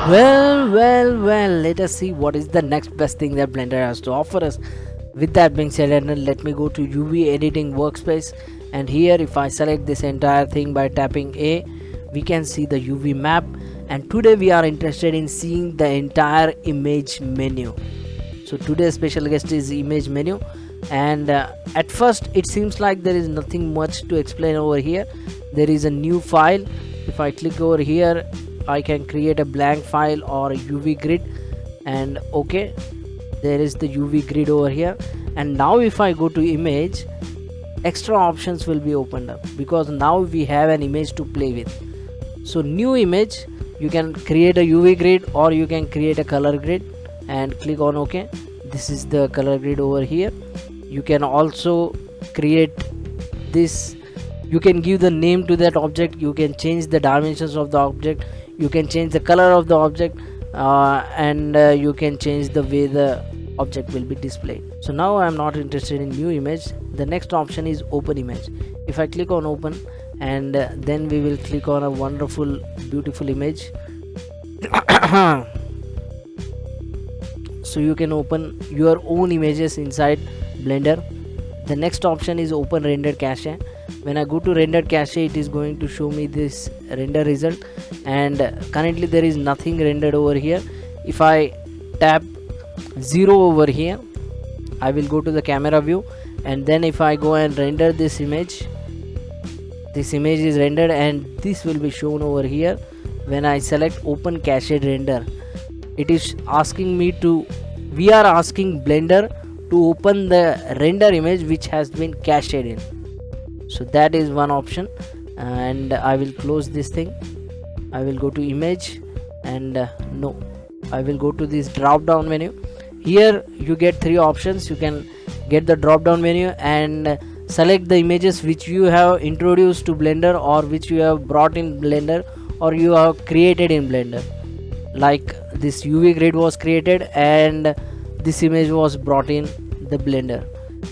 Well, let us see what is the next best thing that Blender has to offer us. With that being said, and let me go to UV editing workspace, and here if I select this entire thing by tapping A, we can see the UV map. And today we are interested in seeing the entire image menu. So today's special guest is image menu, and at first it seems like there is nothing much to explain over here. There is a new file. If I click over here, I can create a blank file or a UV grid, and okay, there is the UV grid over here. And now if I go to image, extra options will be opened up because now we have an image to play with. So new image, you can create a UV grid or you can create a color grid, and click on OK. This is the color grid over here. You can also create this, you can give the name to that object, you can change the dimensions of the object, you can change the color of the object, and you can change the way the object will be displayed. So now I am not interested in new image. The next option is open image. If I click on open, and then we will click on a wonderful beautiful image. So you can open your own images inside Blender. The next option is open render cache. When I go to render cache, it is going to show me this render result, and currently there is nothing rendered over here. If I tap 0 over here, I will go to the camera view, and then if I go and render this image is rendered, and this will be shown over here. When I select open cached render, it is asking me to, we are asking Blender to open the render image which has been cached in. So that is one option, and I will close this thing. I will go to image, and no, I will go to this drop down menu. Here you get three options. You can get the drop down menu and select the images which you have introduced to Blender, or which you have brought in Blender, or you have created in Blender. Like this UV grid was created and this image was brought in the Blender,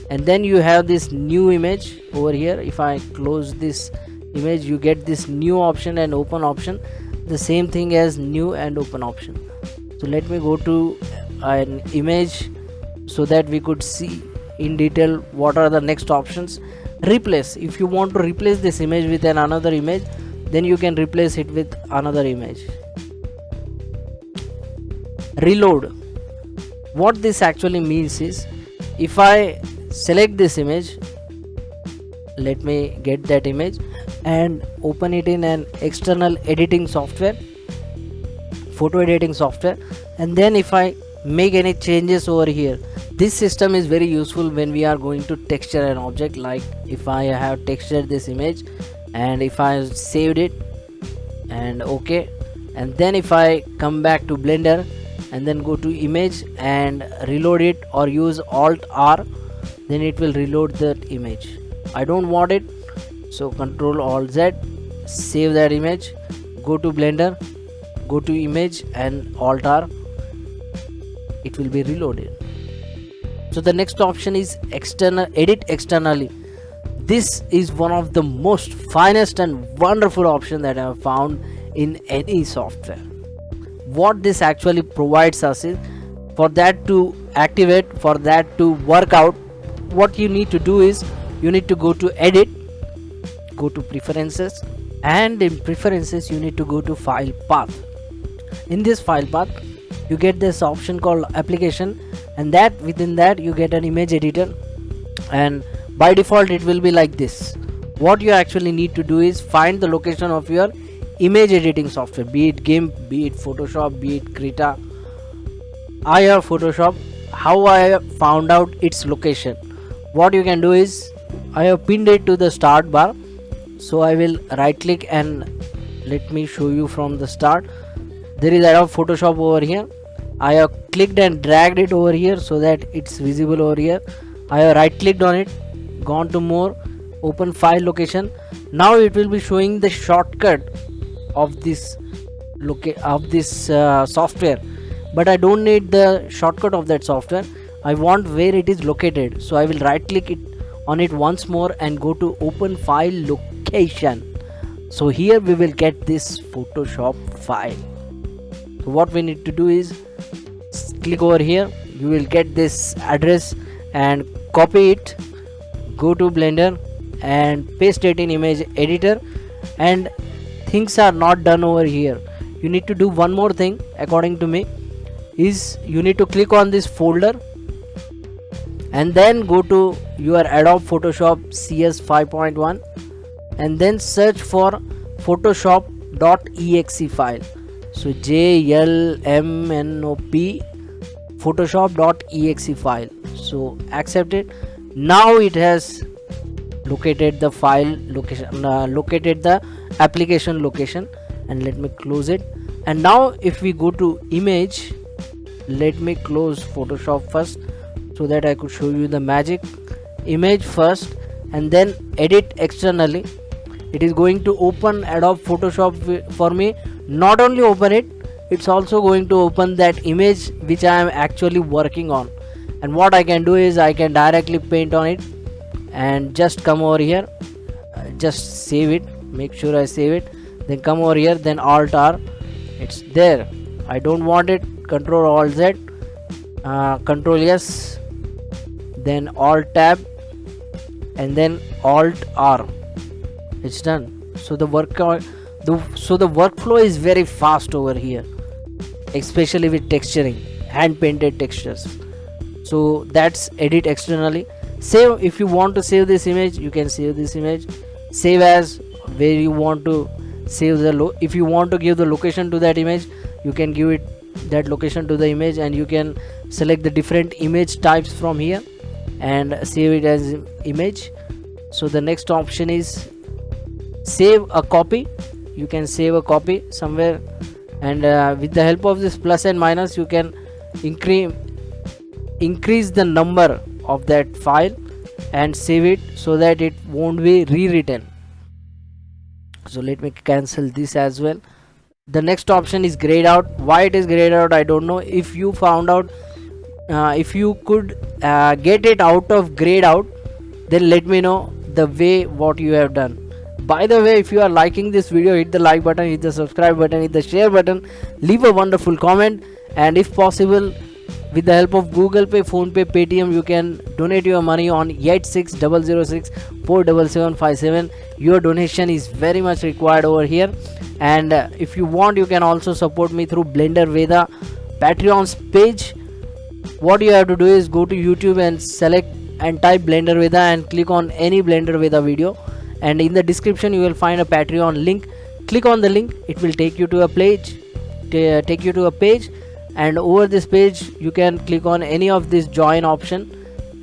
and then you have this new image over here. If I close this image, you get this new option and open option, the same thing as new and open option. So let me go to an image so that we could see in detail what are the next options. Replace, if you want to replace this image with another image, then you can replace it with another image. Reload, what this actually means is, if I select this image, let me get that image and open it in an external editing software, photo editing software, and then if I make any changes over here, this system is very useful when we are going to texture an object. Like if I have textured this image, and if I saved it and okay, and then if I come back to Blender and then go to image and reload it, or use Alt R, then it will reload that image. I don't want it, so Control Alt Z, save that image, go to Blender, go to image and Alt R, it will be reloaded. So the next option is external, edit externally. This is one of the most finest and wonderful option that I have found in any software. What this actually provides us is, for that to activate, for that to work out, what you need to do is, you need to go to edit, go to preferences, and in preferences you need to go to file path. In this file path you get this option called application, and that within that you get an image editor, and by default it will be like this. What you actually need to do is find the location of your image editing software, be it GIMP, be it Photoshop, be it Krita. I have Photoshop. How I have found out its location? What you can do is, I have pinned it to the start bar, so I will right click and let me show you from the start. There is Adobe Photoshop over here. I have clicked and dragged it over here so that it's visible over here. I have right clicked on it, gone to more, open file location. Now it will be showing the shortcut of this software, but I don't need the shortcut of that software. I want where it is located, so I will right click it on it once more and go to open file location. So here we will get this Photoshop file. So what we need to do is click over here, you will get this address and copy it, go to Blender and paste it in image editor. And things are not done over here. You need to do one more thing according to me, is you need to click on this folder and then go to your Adobe Photoshop CS 5.1 and then search for photoshop.exe file. So JLMNOP photoshop.exe file. So accept it. Now it has located the file location, located the application location, and let me close it. And now if we go to image, let me close Photoshop first so that I could show you the magic. Image first and then edit externally. It is going to open Adobe Photoshop for me. Not only open it, it's also going to open that image which I am actually working on. And what I can do is I can directly paint on it and just come over here, just save it, make sure I save it, then come over here, then Alt R, it's there. I don't want it, Control Alt Z, Control S, then Alt Tab, and then Alt R. It's done. So the workflow is very fast over here, especially with texturing, hand painted textures. So that's edit externally. Save. If you want to save this image, you can save this image. Save as, where you want to save the if you want to give the location to that image, you can give it that location to the image, and you can select the different image types from here and save it as image. So the next option is save a copy. You can save a copy somewhere, and with the help of this plus and minus, you can increase the number of that file and save it so that it won't be rewritten. So let me cancel this as well. The next option is grayed out. Why it is grayed out, I don't know. If you found out, if you could get it out of grayed out, then let me know the way what you have done. By the way, if you are liking this video, hit the like button, hit the subscribe button, hit the share button, leave a wonderful comment, and if possible, with the help of Google Pay, Phone Pay, Paytm, you can donate your money on 8600647757. Your donation is very much required over here. And if you want, you can also support me through Blender Veda Patreon's page. What you have to do is go to YouTube and select and type Blender Veda and click on any Blender Veda video, and in the description you will find a Patreon link. Click on the link, it will take you to a page, and over this page you can click on any of this join option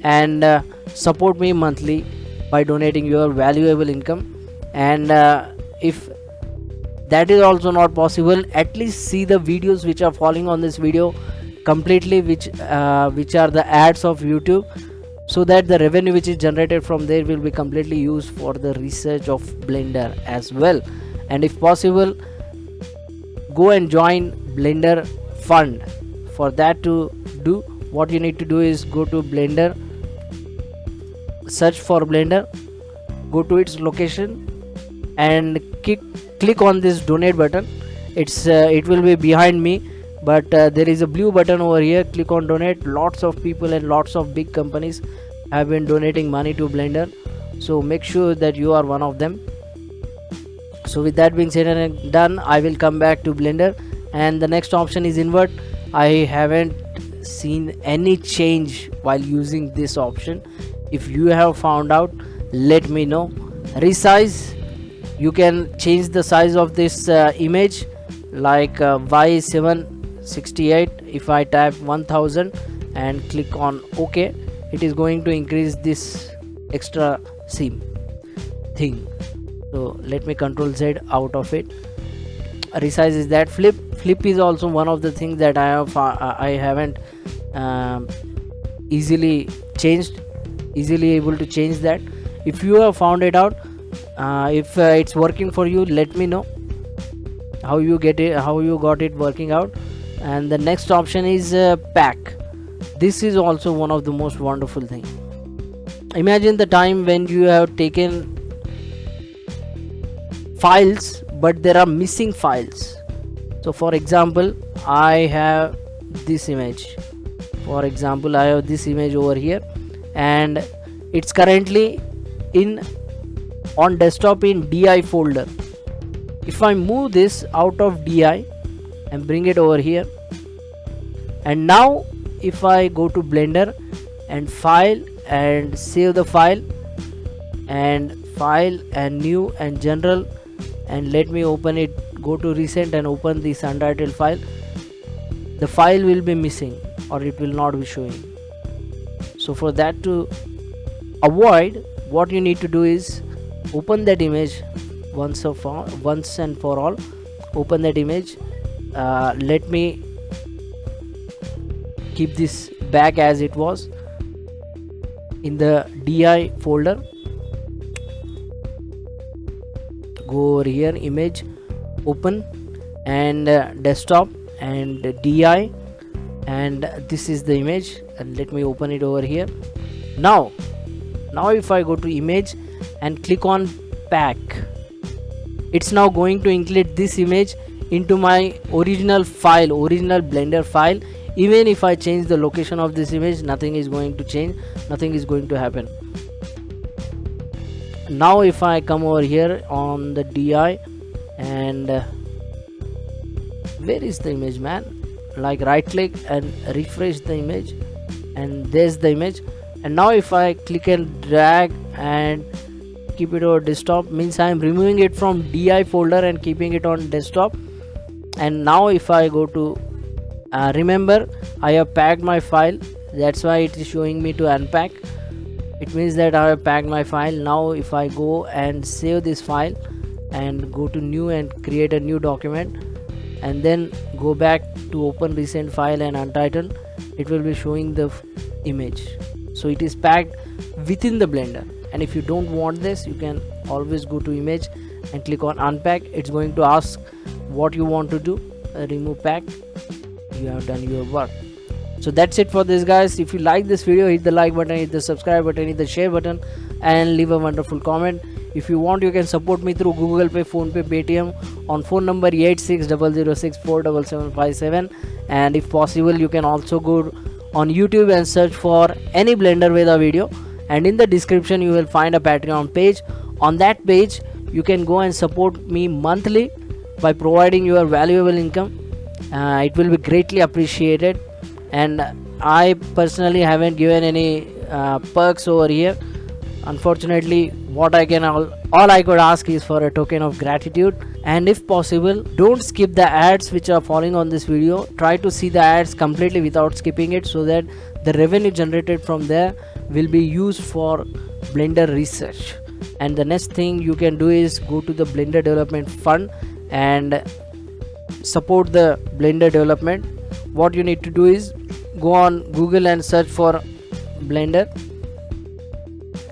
and support me monthly by donating your valuable income. And if that is also not possible, at least see the videos which are following on this video completely, which are the ads of YouTube, so that the revenue which is generated from there will be completely used for the research of Blender as well. And if possible, go and join Blender Fund. For that to do, what you need to do is go to Blender, search for Blender, go to its location and click on this donate button. It will be behind me, but there is a blue button over here. Click on donate. Lots of people and lots of big companies have been donating money to Blender, so make sure that you are one of them. So with that being said and done, I will come back to Blender, and the next option is invert. I haven't seen any change while using this option. If you have found out, let me know. Resize, you can change the size of this image, like Y768. If I type 1000 and click on OK, it is going to increase this extra seam thing. So let me Control Z out of it. Resize is that. Flip is also one of the things that I haven't easily able to change that. If you have found it out, if it's working for you, let me know how you got it working out. And the next option is pack. This is also one of the most wonderful things. Imagine the time when you have taken files, but there are missing files. So for example, I have this image. For example, I have this image over here, and it's currently on desktop in DI folder. If I move this out of DI and bring it over here, and now if I go to Blender and file and save the file, and file and new and general, and let me open it, go to recent and open this untitled file, the file will be missing or it will not be showing. So for that to avoid, what you need to do is open that image once and for all. Open that image. Let me keep this back as it was in the DI folder. Go over here, image, open, and desktop and DI, and this is the image, and let me open it over here. Now if I go to image and click on pack, it's now going to include this image into my original file, original Blender file. Even if I change the location of this image, nothing is going to change, nothing is going to happen. Now if I come over here on the DI, and where is the image, man? Like right click and refresh the image, and there's the image. And now if I click and drag and keep it over desktop, means I am removing it from DI folder and keeping it on desktop. And now if I go to remember, I have packed my file, that's why it is showing me to unpack. It means that I have packed my file. Now if I go and save this file and go to new and create a new document, and then go back to open recent file and untitled, it will be showing the image. So it is packed within the Blender. And if you don't want this, you can always go to image and click on unpack. It's going to ask what you want to do. Remove pack. You have done your work. So that's it for this, guys. If you like this video, hit the like button, hit the subscribe button, hit the share button, and leave a wonderful comment. If you want, you can support me through Google Pay, Phone Pay, Paytm on phone number 8600647757. And if possible, you can also go on YouTube and search for any Blender Veda video, and in the description you will find a Patreon page. On that page you can go and support me monthly by providing your valuable income. It will be greatly appreciated. And I personally haven't given any perks over here, unfortunately. What I can all I could ask is for a token of gratitude. And if possible, don't skip the ads which are following on this video. Try to see the ads completely without skipping it, so that the revenue generated from there will be used for Blender research. And the next thing you can do is go to the Blender Development Fund and support the Blender development. What you need to do is go on Google and search for Blender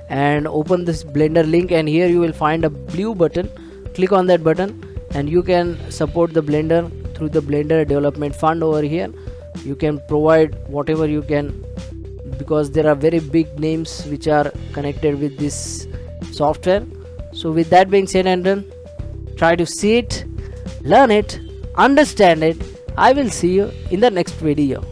and open this Blender link, and here you will find a blue button. Click on that button and you can support the Blender through the Blender Development Fund. Over here you can provide whatever you can, because there are very big names which are connected with this software. So with that being said and done, try to see it, learn it, understand it. I will see you in the next video.